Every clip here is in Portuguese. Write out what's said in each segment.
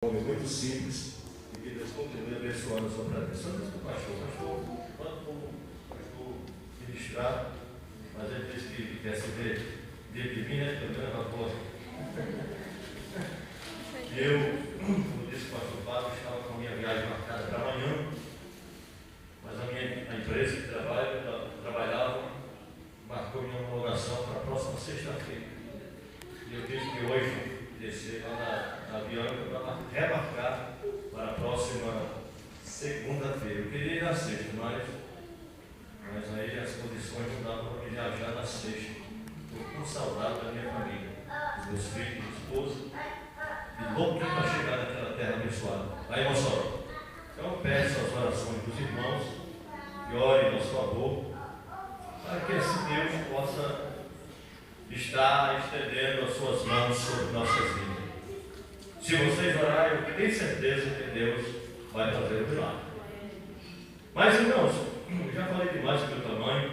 Homem muito simples e que Deus continue abençoando a sua presença. Só Deus com o pastor, quando o pastor ministrar, mas ele disse que quer se ver dentro de mim, né? Eu tenho uma voz. E eu, como disse o pastor Fábio, estava com a minha viagem marcada para amanhã, mas a empresa que trabalhava marcou minha homologação para a próxima sexta-feira. E eu disse que hoje descer lá na Bianca para remarcar para a próxima segunda-feira. Eu queria ir na sexta, mas aí as condições não davam para viajar na sexta. Estou com saudade da minha família, dos meus filhos, minha esposa, e louco para chegar naquela terra abençoada. Aí, Mossoró, então eu peço as orações dos irmãos que orem em nosso favor, para que assim Deus possa estar estendendo as suas mãos sobre nossas vidas. Se vocês orarem, eu tenho certeza que Deus vai fazer o milagre. Mas, irmãos, eu já falei demais do meu tamanho,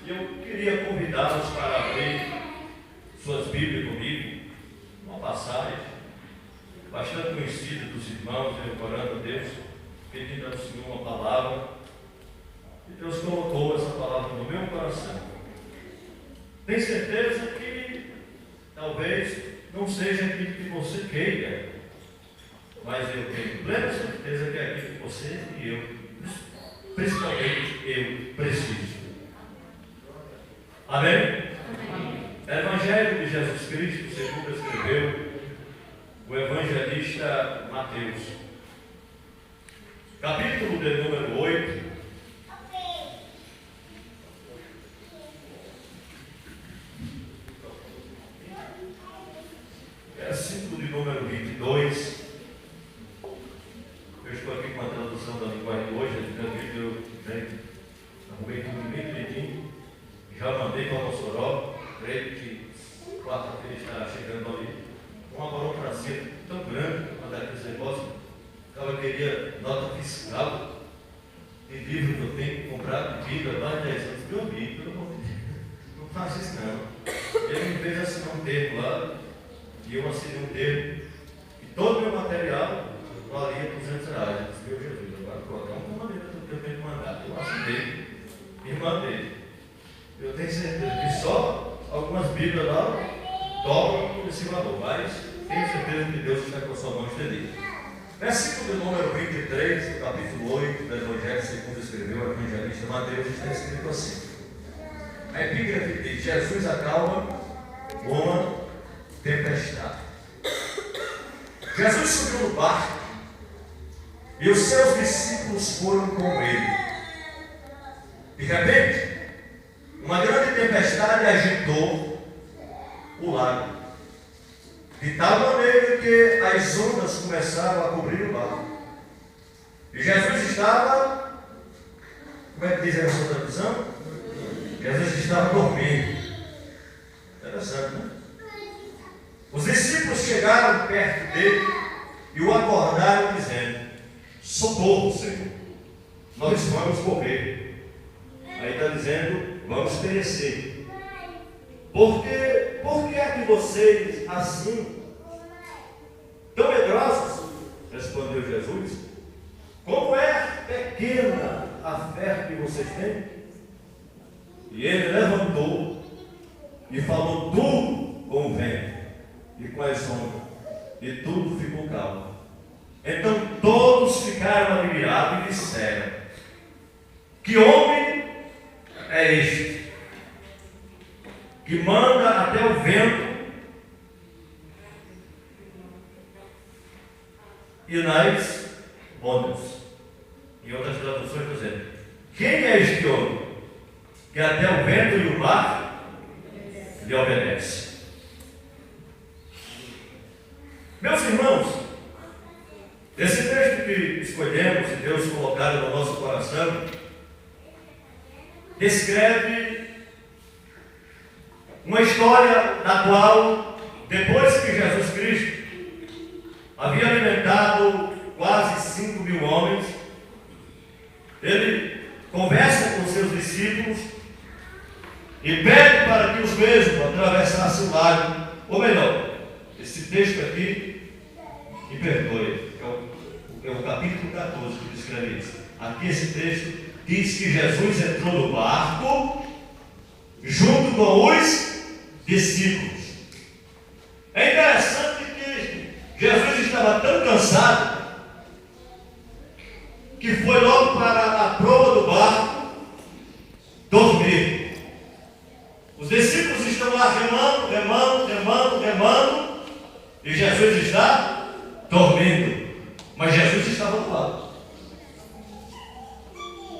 e eu queria convidá-los para abrir suas Bíblias comigo, uma passagem bastante conhecida dos irmãos, eu orando a Deus, pedindo ao Senhor uma palavra, e Deus colocou essa palavra no meu coração. Tenho certeza que talvez não seja aquilo que você queira, mas eu tenho plena certeza que é aquilo que você e eu, principalmente eu, preciso. Amém? Amém. Evangelho de Jesus Cristo, segundo escreveu o evangelista Mateus, capítulo de número 8. Versículo de número 22. Eu estou aqui com a tradução da linguagem de hoje. Eu arrumei tudo bem direitinho. Já mandei para o Mossoró. Creio que quarta-feira está chegando ali. Uma burocracia tão grande para mandar aqueles negócios. Eu queria nota fiscal de livro que eu tenho que comprar de vida mais de 10 anos. Meu amigo, pelo amor de Deus, não faça isso não. Ele me fez assinar um termo lá. E eu assinei um termo, e todo o meu material valia R$200. Eu disse, meu Jesus, agora colocar uma maneira do que eu tenho que mandar. Eu assinei e mandei. Eu tenho certeza que só algumas Bíblias lá dobram esse valor, mas tenho certeza que Deus está com a sua mão estendida. Versículo de número 23, do capítulo 8 do Evangelho, segundo escreveu o evangelista Mateus, está escrito assim. A epígrafe diz: Jesus acalma uma tempestade. Jesus subiu no barco e os seus discípulos foram com ele. De repente, uma grande tempestade agitou o lago, de tal maneira que as ondas começaram a cobrir o barco. E Jesus estava, como é que diz a sua tradução? Jesus estava dormindo. Interessante, né? Os discípulos chegaram perto dele e o acordaram dizendo: socorro, Senhor, nós vamos morrer. Aí está dizendo: vamos perecer. Por que é que vocês assim, tão medrosos? Respondeu Jesus. Como é pequena a fé que vocês têm? E ele levantou e falou duro com o vento e com as ondas, e tudo ficou calmo. Então todos ficaram admirados e disseram: que homem é este, que manda até o vento e nas ondas? Em outras traduções dizendo: quem é este homem, que até o vento e o mar lhe obedecem? Meus irmãos, esse texto que escolhemos e Deus colocado no nosso coração descreve uma história na qual, depois que Jesus Cristo havia alimentado quase 5.000 homens, ele conversa com seus discípulos e pede para que os mesmos atravessassem o lago. Ou melhor, esse texto aqui me perdoe, é o capítulo 14 que descreve isso. Aqui esse texto diz que Jesus entrou no barco junto com os discípulos. É interessante que Jesus estava tão cansado que foi logo para a proa do barco dormir. Os discípulos estão lá remando, e Jesus está dormindo, mas Jesus estava do lado.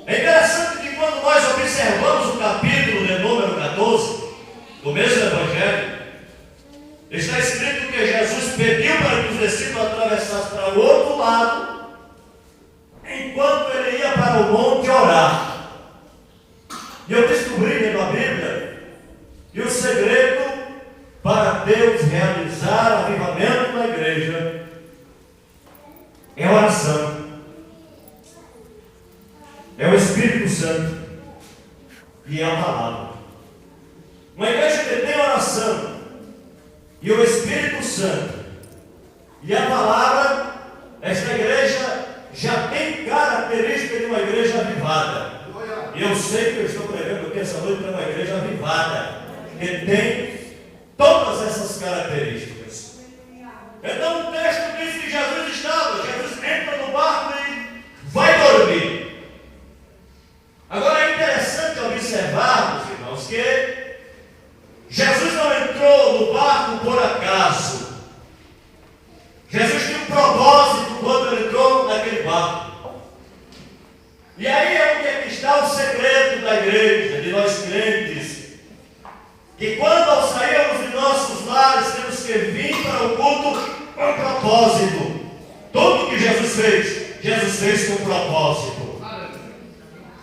É interessante que quando nós observamos o capítulo de número 14 do mesmo Evangelho, está escrito que Jesus pediu para que os discípulos atravessassem para o outro lado, enquanto ele ia para o monte orar. E eu descobri lendo a Bíblia que o segredo para Deus realizar avivamento na igreja é a oração, é o Espírito Santo e é a palavra. Uma igreja que tem oração e o Espírito Santo e a palavra, esta igreja já tem característica de uma igreja avivada. E eu sei que eu estou pregando aqui essa noite para uma igreja avivada, que tem todas essas características. Então o texto diz que Jesus entra no barco e vai dormir. Agora é interessante observarmos, irmãos, que Jesus não entrou no barco por acaso. Jesus tinha um propósito quando ele entrou naquele barco. E aí é onde é que está o segredo da igreja, de nós crentes, que quando ao sairmos de nossos lares temos que vir para o culto com propósito. Tudo que Jesus fez com propósito.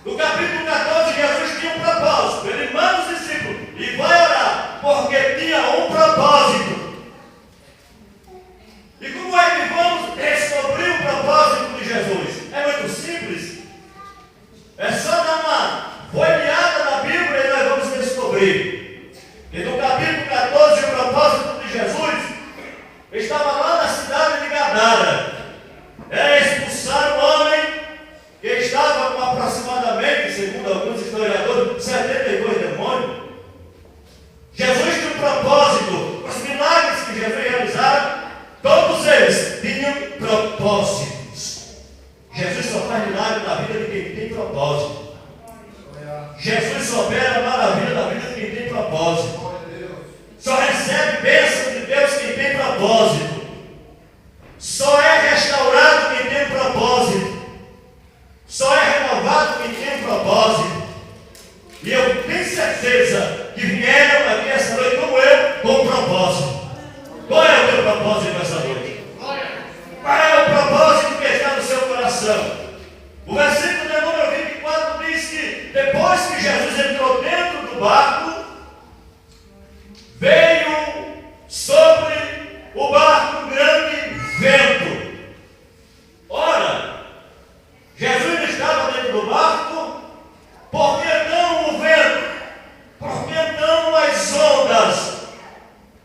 No capítulo 14, Jesus tinha um propósito. Ele manda os discípulos e vai orar, porque tinha um propósito. E como é que vamos descobrir o propósito de Jesus? É muito simples. É só dar uma olhada na Bíblia e nós vamos descobrir que no capítulo 14 o propósito de Jesus estava lá na cidade de Gadara. Era expulsar um homem que estava com aproximadamente, segundo alguns historiadores, 72 demônios. Jesus tinha um propósito. Os milagres que Jesus realizara, todos eles tinham propósitos. Jesus só faz milagre na vida de quem tem propósito. Jesus só opera maravilha na vida de quem tem propósito. Só recebe bênção de Deus quem tem propósito. Só é restaurado quem tem propósito. Só é renovado quem tem propósito. E eu tenho certeza que vieram aqui essa noite como eu, com propósito. Qual é o teu propósito essa noite? Qual é o propósito que está no seu coração? O versículo de número 24 diz que depois que Jesus entrou dentro do barco, veio sobre o barco um grande vento. Ora, Jesus estava dentro do barco, por que não o vento? Por que não as ondas?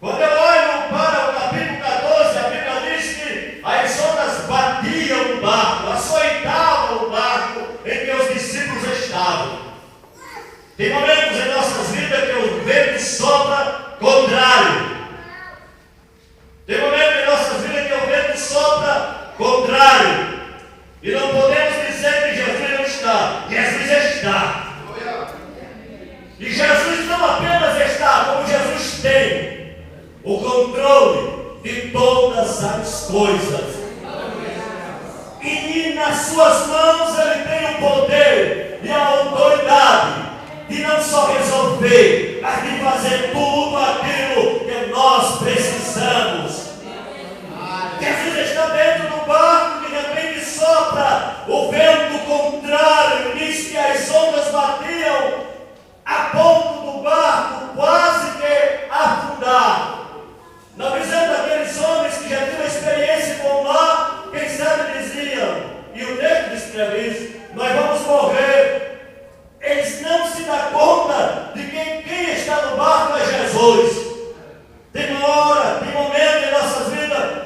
Quando eu olho para o capítulo 14, a Bíblia diz que as ondas batiam no barco, açoitavam o barco em que os discípulos estavam. Tem momentos em nossas vidas que o vento sopra contrário. Tem momentos em nossas vidas que o vento sopra contrário. E não podemos dizer que Jesus não está. Jesus está. E Jesus não apenas está, como Jesus tem o controle de todas as coisas. E nas suas mãos ele tem o poder e a autoridade de não só resolver, mas de fazer tudo aquilo que nós precisamos. Jesus está dentro do barco, de repente sopra o vento contrário, diz que as ondas batiam a ponto do barco quase que afundar. Na visão daqueles homens que já tinham experiência com o mar, quem sabe diziam, e o texto descreve isso, nós vamos morrer. Eles não se dão conta de que quem está no barco é Jesus. Tem uma hora, tem um momento em nossas vidas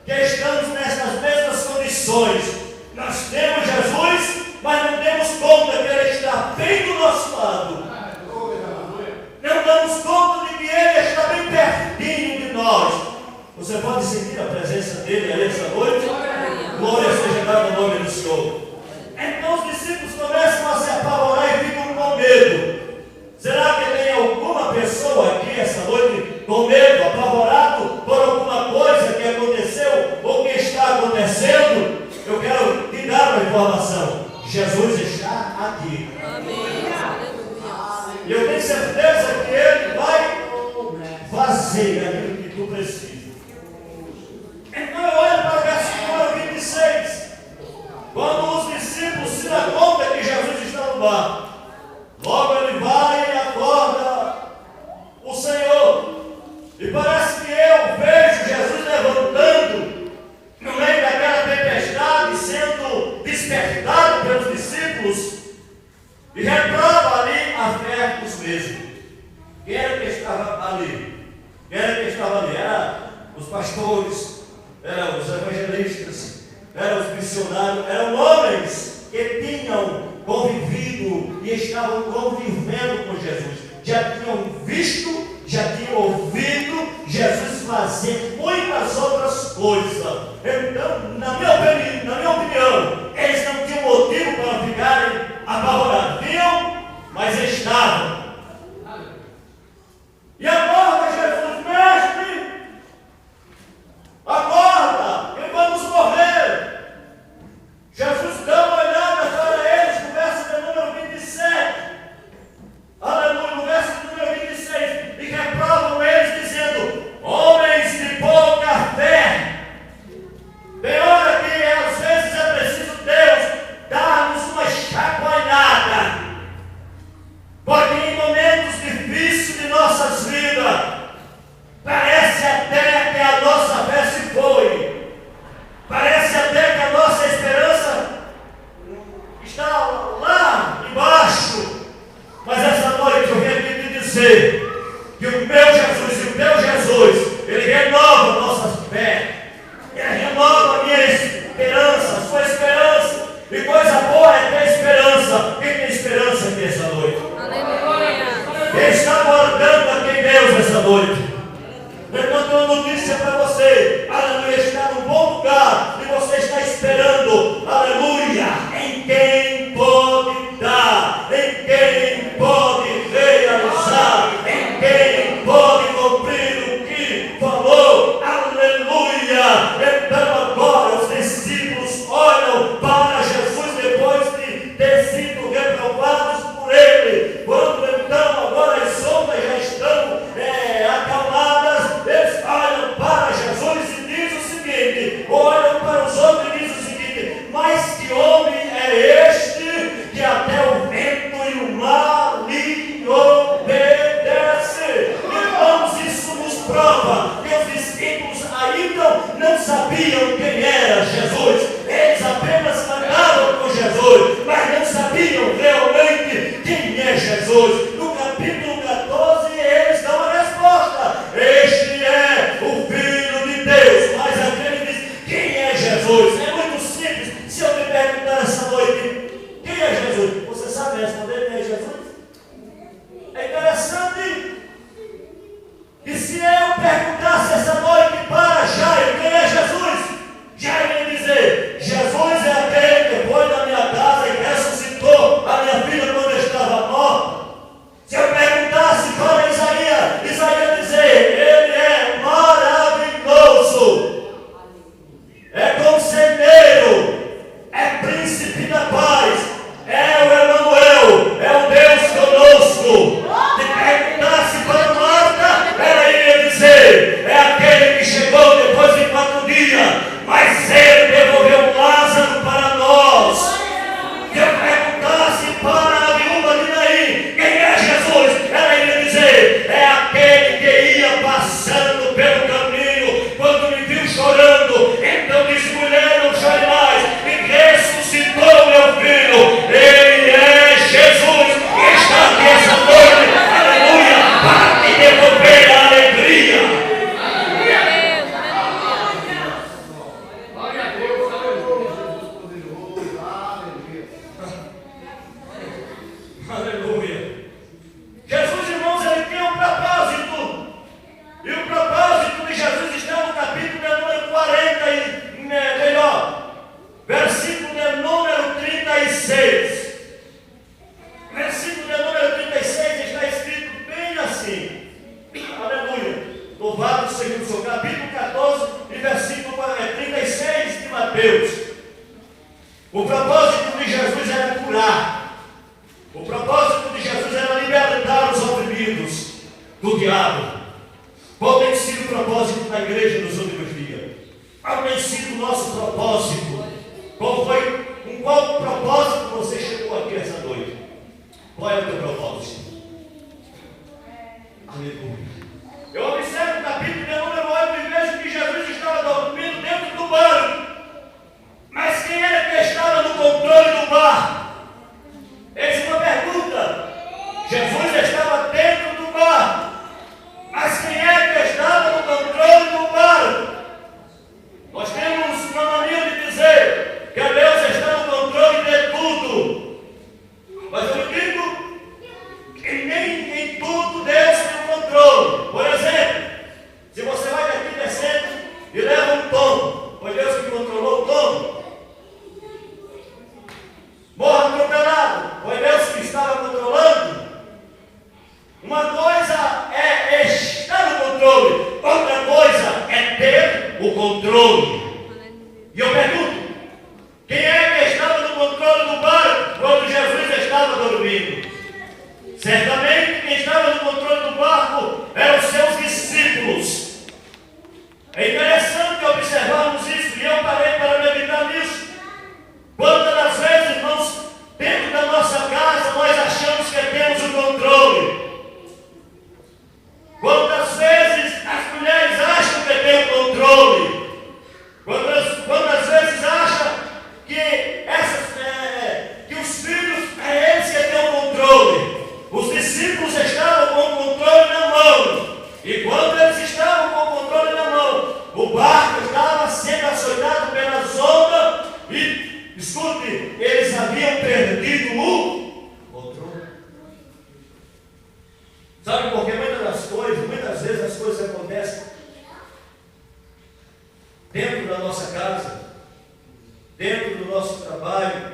que estamos nessa condições. Nós temos Jesus, mas não demos conta que Ele está bem do nosso lado. Não damos conta de que Ele está bem pertinho de nós. Você pode sentir a presença dEle aí essa noite? Glória seja dada ao nome do Senhor. Então os discípulos começam a se apavorar e ficam com medo. Será que tem alguma pessoa aqui essa noite com medo, apavorado por alguma coisa que aconteceu ou que está acontecendo? Eu quero te dar uma informação. Jesus está aqui. Amém. E eu tenho certeza que Ele vai fazer aquilo que tu precisa. Então eu olho para o verso número 26. Quando os discípulos se dão conta que Jesus está no barco, logo ele vai e acorda o Senhor. E parece que eu vejo Jesus levantando no meio daquela tempestade, sendo despertado pelos discípulos, e reprova ali a fé dos mesmos. Quem era que estava ali? Quem era que estava ali? Eram os pastores, eram os evangelistas, eram os missionários, eram homens que tinham convivido e estavam convivendo com Jesus. Já tinham visto, já tinham ouvido Jesus fazer muitas outras coisas. Então, na minha opinião, eles não tinham motivo para ficarem apavorados. Viam, mas estavam. E acorda Jesus, mestre, acorda, que vamos morrer. Jesus dá uma olhada para eles no verso de número 27. Aleluia, no verso de número 26. E reprovam eles dizendo: homens de pouca fé. Tem hora que às vezes é preciso Deus dar-nos uma chacoalhada. Porque em momentos difíceis de nossas vidas, parece até que a nossa fé se foi. Parece até que a nossa esperança está lá embaixo. Mas essa noite eu venho aqui te dizer que o meu Jesus e o teu Jesus, Ele renova a nossa fé. Ele renova a minha esperança, a sua esperança. E coisa boa é ter esperança. Quem tem esperança aqui essa noite? Aleluia. Quem está guardando aqui em Deus essa noite? Eu tenho uma notícia para você. Aleluia, está num bom lugar e você está esperando. Aleluia, em quem pode dar, em quem pode realizar, em quem pode cumprir o que falou. Aleluia. Então agora os discípulos olham para Jesus depois de ter sido reprovados por Ele. Quando então agora as ondas já estão acalmadas, eles olham para Jesus e dizem o seguinte, olham para os outros e dizem o seguinte: mas que homem é este que até o vento e o mar lhe obedecem? Irmãos, isso nos prova que os discípulos ainda não sabiam quem era Jesus. Eles apenas andavam com Jesus, mas não sabiam realmente quem é Jesus. No capítulo 14 eles dão a resposta: este é o Filho de Deus. Mas aquele diz: quem é Jesus? É muito simples. Se eu me perguntar essa noite, quem é Jesus? Você sabe responder quem é Jesus? É interessante. E se eu perguntasse essa noite para Jairo quem é Jesus, Jairo ia dizer: terapeuta. O propósito de Jesus era curar. O propósito de Jesus era libertar os oprimidos do diabo. Qual tem sido o propósito da igreja nos últimos dias? Qual tem sido o nosso propósito? Com qual propósito você chegou aqui essa noite? Qual é o teu propósito? Aleluia. Eu observo o capítulo de número 8 e vejo que Jesus estava dormindo dentro do barco. Mas quem era que estava no controle do barco? Eis uma pergunta. Jesus estava dentro do barco. Mas quem é que estava no controle do barco? Nós temos uma mania de dizer que Deus está no controle de tudo. Mas eu digo que nem em tudo Deus tem o controle. Por exemplo, se você vai daqui descendo e leva um tombo, foi Deus que controlou o tombo. Morra atropelado, foi Deus que estava controlando. Uma coisa é estar no controle, outra coisa é ter o controle. E eu pergunto, quem é que estava no controle do barco quando Jesus estava dormindo? Certamente quem estava no controle do barco eram os seus discípulos. É interessante observarmos isso, e eu parei para meditar nisso. Quantas das vezes, irmãos, dentro da nossa casa nós achamos que temos o controle? Quantas vezes as mulheres acham que têm o controle? Quantas vezes acham que, que os filhos, é eles que têm o controle? Os discípulos estavam com o controle na mão. E quando eles estavam com o controle na mão, o barco estava sendo açoitado pelas ondas e, escute, eles haviam perdido o controle. Sabe por que muitas vezes as coisas acontecem dentro da nossa casa, dentro do nosso trabalho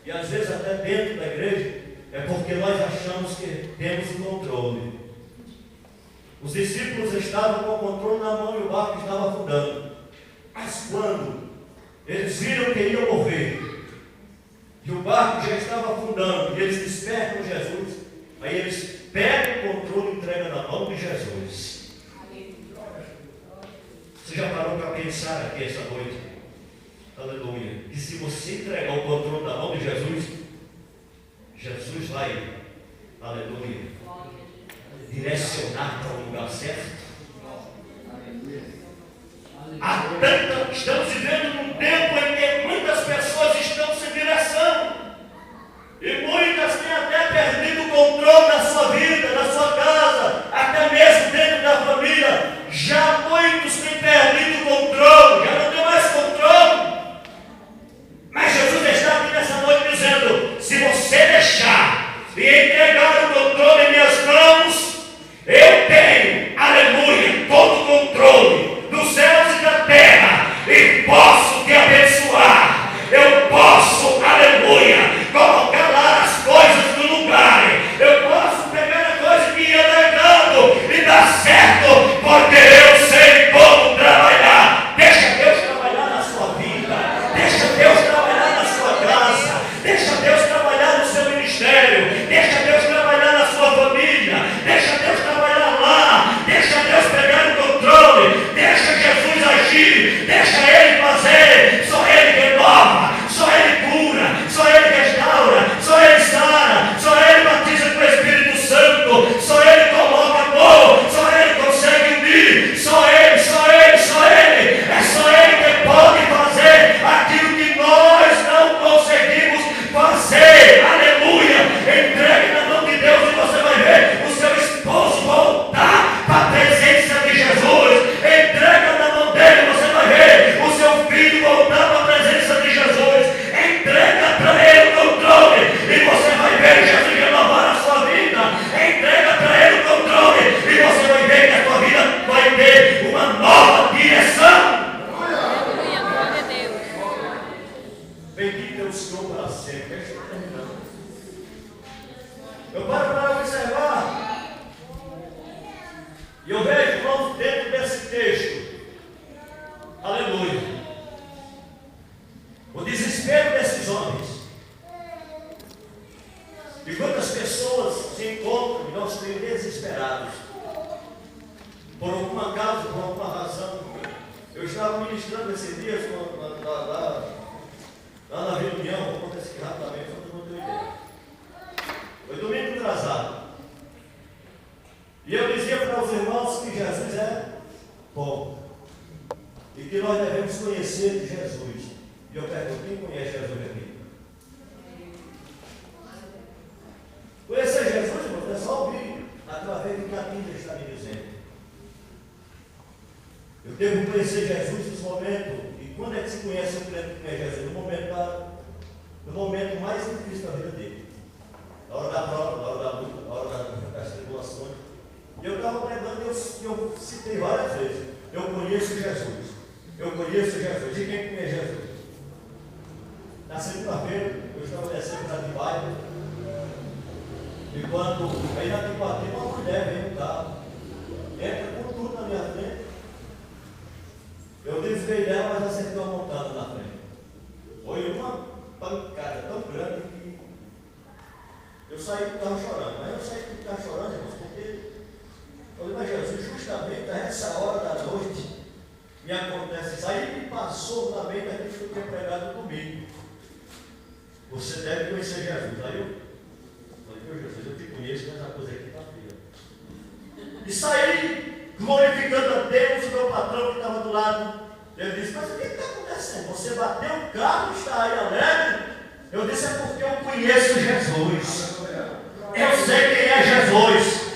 e às vezes até dentro da igreja? É porque nós achamos que temos o controle. Os discípulos estavam com o controle na mão e o barco estava afundando. Mas quando eles viram que iam morrer, que o barco já estava afundando, e eles despertam Jesus, aí eles pegam o controle e entregam na mão de Jesus. Você já parou para pensar aqui essa noite? Aleluia. E se você entregar o controle na mão de Jesus, Jesus vai, aleluia, direcionar para o lugar certo. Estamos vivendo num tempo em que muitas pessoas estão sem direção. E muitas têm até perdido o controle da sua vida, da sua casa, até mesmo dentro da família. Já muitos têm perdido o controle, já não tem mais controle. Mas Jesus está aqui nessa noite dizendo: se você deixar e entregar o controle em minhas mãos, eu tenho, aleluia, todo o controle dos céus e da terra, e posso te abençoar. Eu posso, aleluia, colocar lá as coisas no lugar. Eu posso pegar a coisa que ia dar errado e dar certo, porque eu sei como trabalhar. Deixa Deus trabalhar na sua vida, deixa Deus trabalhar na sua casa, deixa Deus trabalhar no seu ministério, deixa Deus trabalhar na sua família, deixa Deus trabalhar lá, deixa Deus pegar o controle, deixa Jesus agir, deixa Ele fazer. Só Ele renova, só Ele cura, só Ele restaura, só Ele sara, só Ele batiza com o Espírito Santo, só Ele coloca amor, só Ele consegue unir, só Ele, só Ele, só Ele. É só Ele que pode fazer aquilo que nós não conseguimos fazer. Aleluia! Entregue na mão de Deus e você vai ver o seu esposo voltar para a presença de Jesus. Entrega na mão dele, você vai ver o seu filho voltar para a presença de Jesus. Entrega para ele o controle e você vai ver Jesus renovar a sua vida. Entrega para ele o controle e você vai ver que a sua vida vai ter uma nova direção. Aleluia, glória a Deus. Bendito é o Senhor para sempre. Eu paro para observar e eu vejo, irmãos, dentro desse texto, aleluia, desesperados. Por alguma causa, por alguma razão. Eu estava ministrando esses dias lá na reunião, vou contar isso aqui rapidamente, só para não ter ideia. Foi domingo atrasado. E eu dizia para os irmãos que Jesus é bom. E que nós devemos conhecer Jesus. E eu pergunto, quem conhece Jesus aqui? Conhecer Jesus, irmão, é só ouvir através do que a Bíblia está me dizendo. Eu devo conhecer Jesus nesse momento. E quando é que se conhece o crente que conhece Jesus? No momento mais difícil da vida dele. Na hora da prova, na hora da luta, na hora das tribulações. E eu estava pregando e eu citei várias vezes. Eu conheço Jesus. Eu conheço Jesus. E quem conhece Jesus? Na segunda-feira, eu estava descendo para de bairro. E quando aí na Tibatina, uma mulher veio no carro. Entra com tudo na minha frente. Eu desviei dela, mas acertei uma montada na frente. Foi uma pancada tão grande que eu saí do carro chorando. Mas eu saí do carro chorando, irmãos, porque eu falei, mas Jesus, justamente a essa hora da noite, me acontece isso. Aí me passou na mente aquilo que eu tinha pregado comigo. Você deve conhecer Jesus. Aí eu falei, meu Jesus, eu te conheço, mas a coisa aqui está feia. E saí glorificando a Deus, o meu patrão que estava do lado. Ele disse, mas o que está acontecendo? Você bateu o carro e está aí alegre? Eu disse, é porque eu conheço Jesus. Eu sei quem é Jesus.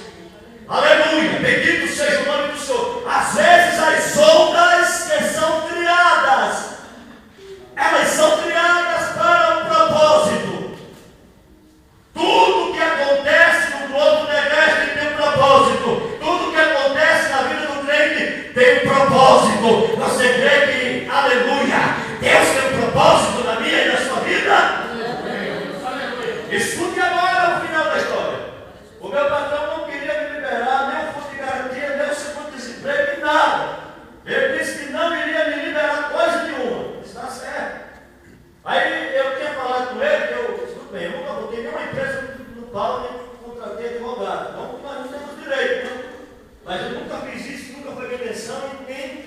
Aleluia, bendito seja o nome do Senhor. Às vezes as ondas que são criadas, elas são criadas para um propósito. Tudo que acontece no globo terrestre tem um propósito. Tudo que acontece na vida do crente tem um propósito. Você crê que, aleluia, Deus tem um propósito na minha e na sua vida? Escute agora o final da história. O meu patrão não queria me liberar, nem o fundo de garantia, nem o seguro-desemprego, nem nada. Ele disse que não iria me liberar coisa nenhuma. Está certo. Aí eu tinha falado com ele que tudo bem, eu nunca botei nenhuma empresa no pau, nem contratei advogado. Então nós não temos direito, né? Mas eu nunca fiz isso, nunca foi minha intenção e nem.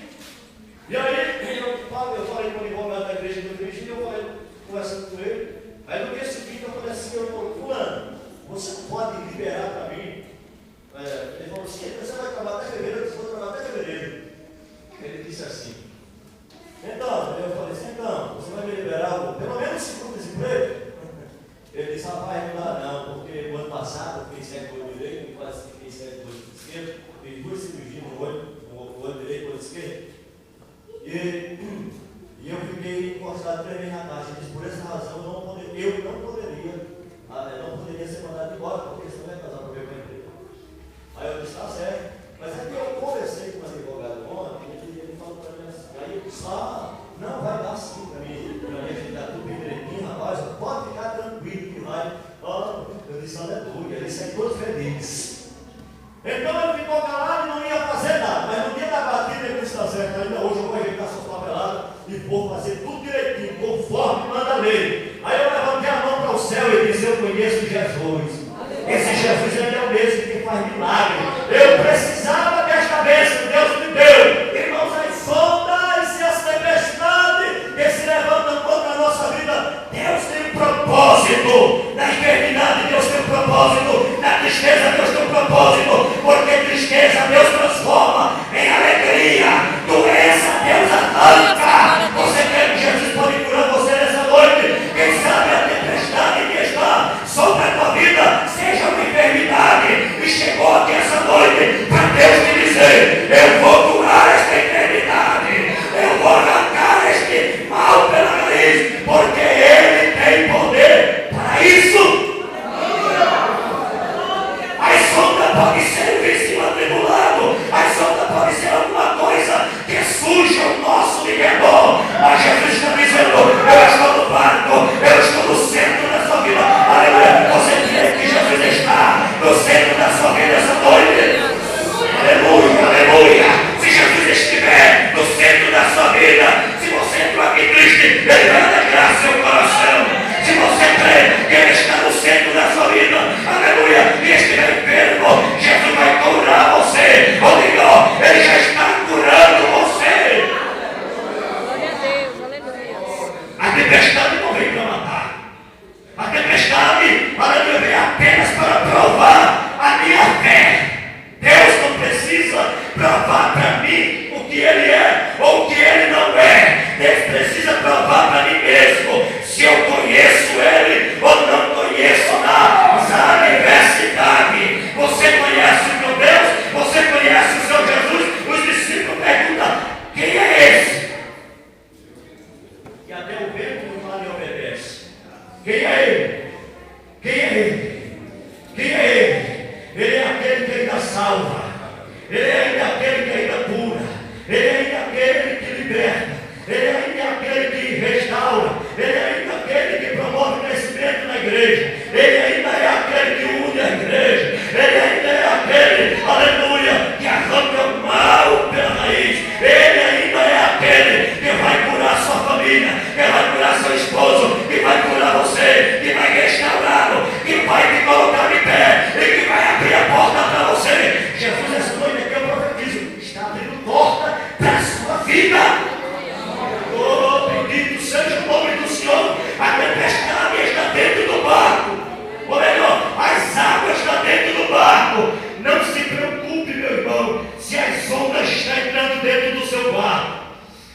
E aí eu falei com o advogado da igreja do Cristo e eu falei, conversando com ele. Aí no dia seguinte eu falei assim, eu falei, fulano, você pode liberar para mim? Ele falou assim, você vai acabar até fevereiro, eu disse, vou acabar até fevereiro. Ele disse assim, então, eu falei assim, então, você vai me liberar pelo menos seguro-desemprego? Ele disse, rapaz, não dá não, porque o ano passado eu fiquei cego do olho direito, e quase fiquei cego do olho esquerdo, fiz 2 cirurgias no olho direito e no olho esquerdo. E eu fiquei encostado 3 meses na caixa. Ele disse, por essa razão eu não poderia ser mandado embora, porque senão ia casar para ver com a empresa. Aí eu disse, tá certo. Mas é que eu conversei com o advogado ontem, e ele falou para mim assim, aí eu disse, não, vai dar sim para mim ajeitar tudo bem direitinho, rapaz, pode ficar tranquilo que vai. Eu disse, aleluia, eles saem todos felizes. Então ele ficou calado e não ia fazer nada, mas no dia da batida ele disse, tá certo, ainda hoje eu vou ajeitar suas papeladas e vou fazer tudo direitinho, conforme manda a lei. Aí eu levantei a mão para o céu e disse, eu conheço Jesus. Esse Jesus ele é o mesmo que faz milagre. Eu precisava desta bênção, Deus me deu. Irmãos, as ondas e as tempestades que se levantam contra a nossa vida, Deus tem um propósito. Na enfermidade, Deus tem um propósito. Na tristeza, Deus tem um propósito. Porque tristeza, Deus transforma em alegria. Doença, Deus arranca. Você crê que Jesus pode curar você nessa noite? Quem sabe a tempestade que está sobre a tua vida tempestade não vem para matar. A tempestade, aleluia, vem apenas para provar a minha fé. Deus não precisa provar para mim o que Ele é ou o que Ele não é. Deus precisa provar para mim mesmo se eu conheço Ele ou não conheço na universidade. Você conhece o meu Deus? Você conhece o seu Jesus? Os discípulos perguntam: quem é esse? E até o vento do mar lhe obedece. Quem é Ele? Quem é Ele? Quem é Ele? Ele é aquele que ainda salva. Ele é ainda aquele que ainda cura. Ele é ainda aquele que liberta. Ele é ainda aquele que restaura. Ele é ainda aquele que promove o crescimento na igreja. Ele ainda é aquele que une a igreja. Ele ainda é aquele, aleluia, que arranca o mal pela raiz. Ele ainda é aquele que vai curar sua família, que vai curar seu esposo, que vai curar você, que vai restaurá-lo, que vai te colocar de pé e que vai abrir a porta para você. Jesus, essa noite aqui eu profetizo, está abrindo porta para a sua vida. Oh, bendito seja o nome do Senhor. A tempestade está dentro do barco, ou melhor, as águas estão dentro do barco. Não se preocupe, meu irmão, se as ondas estão entrando dentro do seu barco.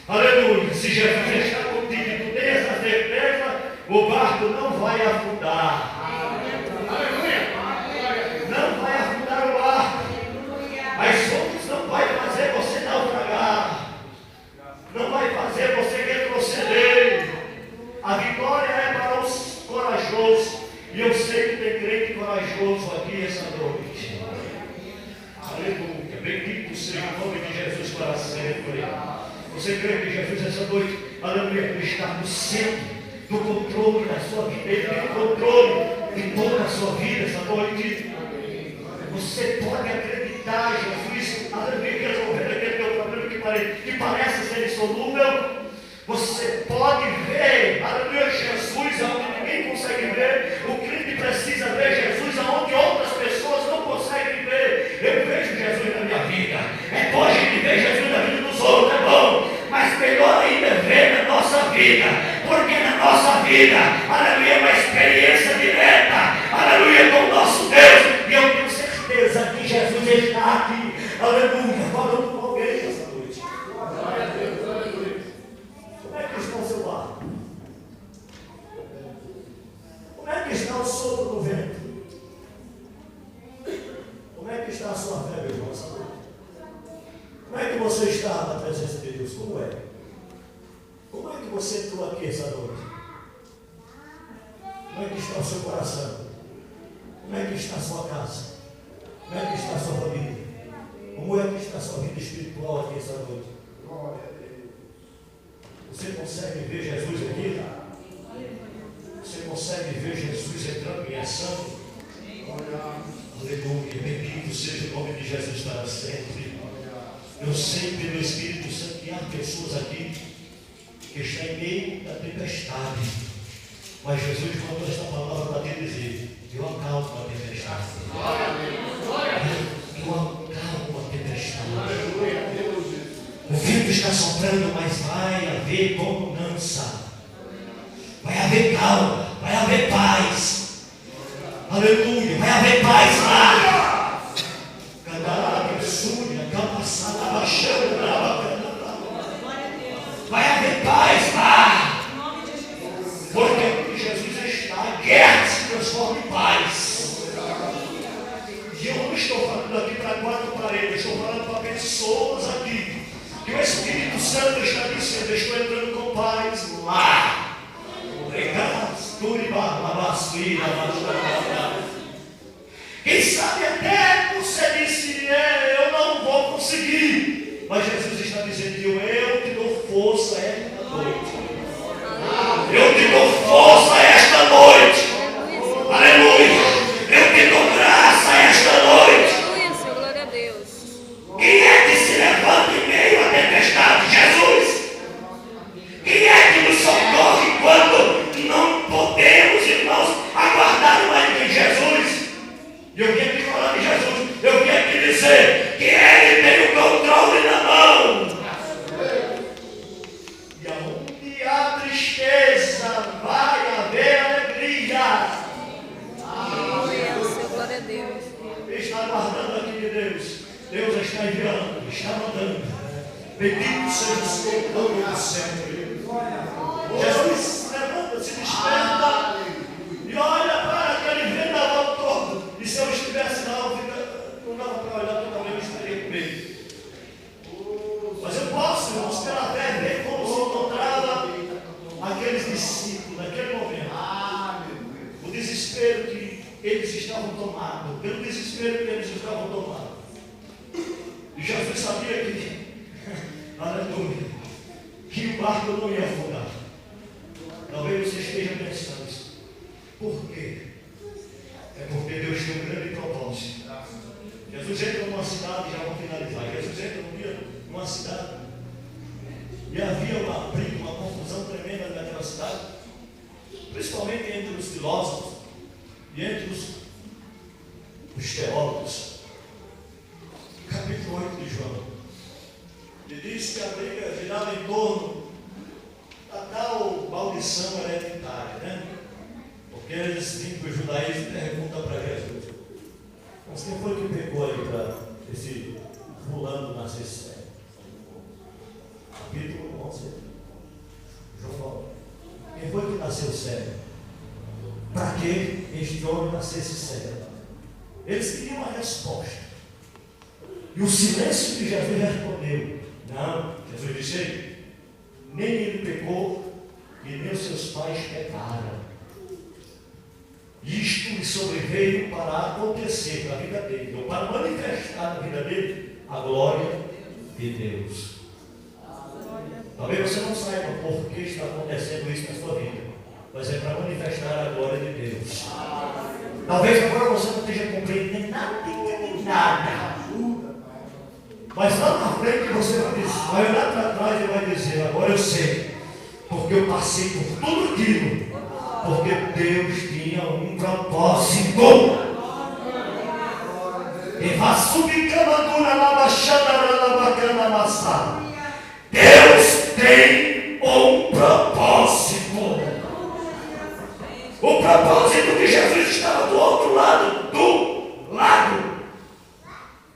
Aleluia. Se Jesus está contigo e tu tem essa certeza, o barco não vai afundar. Aleluia. Não vai afundar o barco. As ondas não vai fazer você naufragar. Não vai fazer você retroceder. A vitória é para os corajosos. E eu sei que tem crente corajoso aqui essa noite. Aleluia. Bendito seja o nome de Jesus para sempre. Você crê que Jesus essa noite, aleluia, está no centro do controle da sua vida. Ele tem o controle de toda a sua vida essa noite. Você pode acreditar, Jesus, aleluia, que resolver aquele teu problema que parece ser insolúvel. Você pode ver, aleluia, Jesus aonde ninguém consegue ver. O crente precisa ver Jesus aonde outras pessoas não conseguem ver. Eu vejo Jesus na minha vida. É bom a gente ver Jesus na vida dos outros, é bom. Mas melhor ainda é ver na nossa vida. Porque na nossa vida, aleluia, é uma experiência direta, aleluia, com o nosso Deus. E eu tenho certeza que Jesus está aqui, aleluia, falando com alguém essa noite. Como é que está o seu barco? Como é que está o sopro do vento? Como é que está a sua fé, meu irmão, essa noite? Como é que você está na presença de Deus? Como é? Como é que você entrou aqui essa noite? Como é que está o seu coração? Como é que está a sua casa? Como é que está a sua família? Como é que está a sua vida espiritual aqui essa noite? Você consegue ver Jesus aqui? Você consegue ver Jesus entrando em ação? Aleluia, bendito seja o nome de Jesus para sempre. Eu sei pelo Espírito Santo que há pessoas aqui que estão em meio da tempestade. Mas Jesus mandou esta palavra para te dizer: eu acalmo a tempestade. Eu acalmo a tempestade. O vento está soprando, mas vai haver bonança. Vai haver calma, vai haver paz. Aleluia, vai haver paz lá. Vai haver paz lá. Porque onde Jesus está, a guerra se transforma em paz. E eu não estou falando aqui para quatro paredes, estou falando para pessoas aqui. Que o Espírito Santo está dizendo: eu estou entrando com paz lá. Quem sabe até você disse: eu não vou conseguir. Mas Jesus está dizendo: eu te dou força esta noite. Eu te dou força esta noite. Aleluia. Eu te dou graça esta noite. Aleluia, Senhor, glória a Deus. Quem é que se levanta em meio à tempestade? Jesus. Quem é que nos socorre quando não podemos, irmãos, aguardar uma Bendito seja o Senhor, todo sempre. Jesus levanta, se desperta e olha para aquele vendaval todo. E se eu estivesse lá, não dava para olhar totalmente, eu estaria com medo. Mas eu posso, irmãos, pela fé, ver como se encontrava aqueles discípulos naquele momento. O desespero que eles estavam tomados, pelo desespero que eles estavam tomados. E Jesus sabia que, aleluia, que o barco não ia afundar. Talvez você esteja pensando isso. Por quê? É porque Deus tem um grande propósito. Jesus entra numa cidade, já vou finalizar. Jesus entra numa cidade e havia uma briga, uma confusão tremenda naquela cidade, principalmente entre os filósofos e entre os teólogos. Capítulo 8 de João, ele diz que a briga girava em torno da tal maldição hereditária, né? Porque eles vinham para o judaísmo e perguntam para Jesus: mas quem foi que pegou aí para esse fulano nascer cego? Capítulo 11, João, quem foi que nasceu cego? Para que este homem nascesse cego? Eles queriam uma resposta. E o silêncio de Jesus respondeu: não. Jesus disse: nem ele pecou e nem os seus pais pecaram. Isto lhe sobreveio para acontecer na vida dele, ou para manifestar na vida dele a glória de Deus. Talvez você não saiba por que está acontecendo isso na sua vida, mas é para manifestar a glória de Deus. Talvez agora você não esteja compreendendo nada. Mas lá na frente você vai olhar para trás e vai dizer: agora eu sei, porque eu passei por tudo aquilo, porque Deus tinha um propósito. E vai subir camadura na baixada, na bacana amassada. Deus tem um propósito. O propósito que Jesus estava do outro lado do lago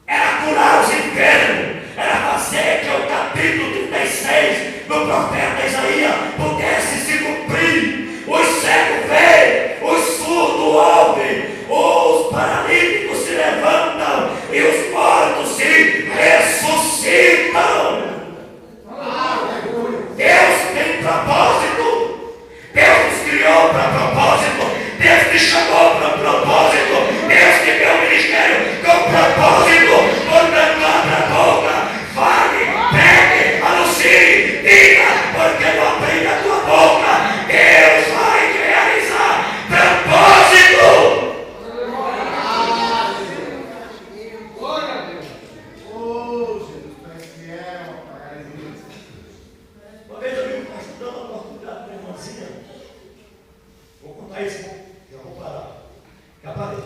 era curar os enfermos, era fazer que o capítulo 36 do profeta Isaías pudesse se cumprir. Os cegos veem, os surdos ouvem, os paralíticos se levantam e os mortos se ressuscitam. Deus tem propósito. Deus nos criou para propósito. Deus te chamou para propósito. Deus te deu o ministério com propósito. Portanto, abra a boca, fale, pregue, anuncie, diga, porque não aprende a tua boca. Deus vai realizar propósito. Glória a Deus. Oh, Jesus, tu és fiel, Pai. Uma vez eu vi um pastor dando uma oportunidade para a irmãzinha. Vou contar isso, já vou parar. Acabei.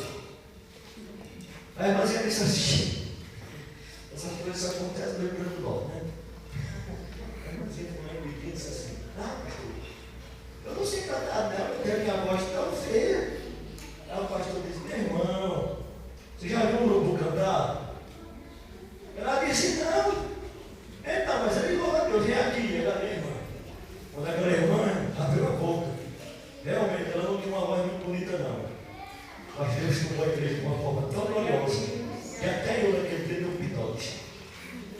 A irmãzinha disse assim: essas coisas acontecem no Rio Grande do Norte, né? A irmãzinha foi uma e disse assim: pastor, eu não sei cantar dela, porque a minha voz tão feia. Aí o pastor disse: meu irmão, você já viu um urubu cantar? Ela disse: não. Então, mas ele louva a Deus, vem aqui, ela minha irmã. Quando aquela irmã abriu a boca, realmente ela não tinha uma voz muito bonita, não. Mas Deus tomou a igreja de uma forma tão gloriosa que até eu naquele dia deu um pitote.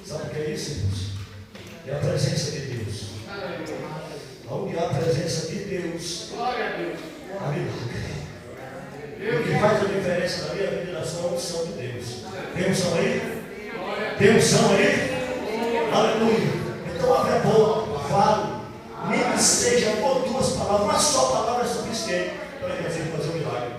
Sabe o que é isso, irmãos? É a presença de Deus. Onde há a presença de Deus, Glória a Deus. há milagre. O que faz a diferença na minha vida é a unção de Deus. Tem unção aí? Tem unção aí? Aleluia. Então abre a boca, fale. Nem que seja uma ou duas palavras, uma só palavra é suficiente para Jesus fazer um milagre.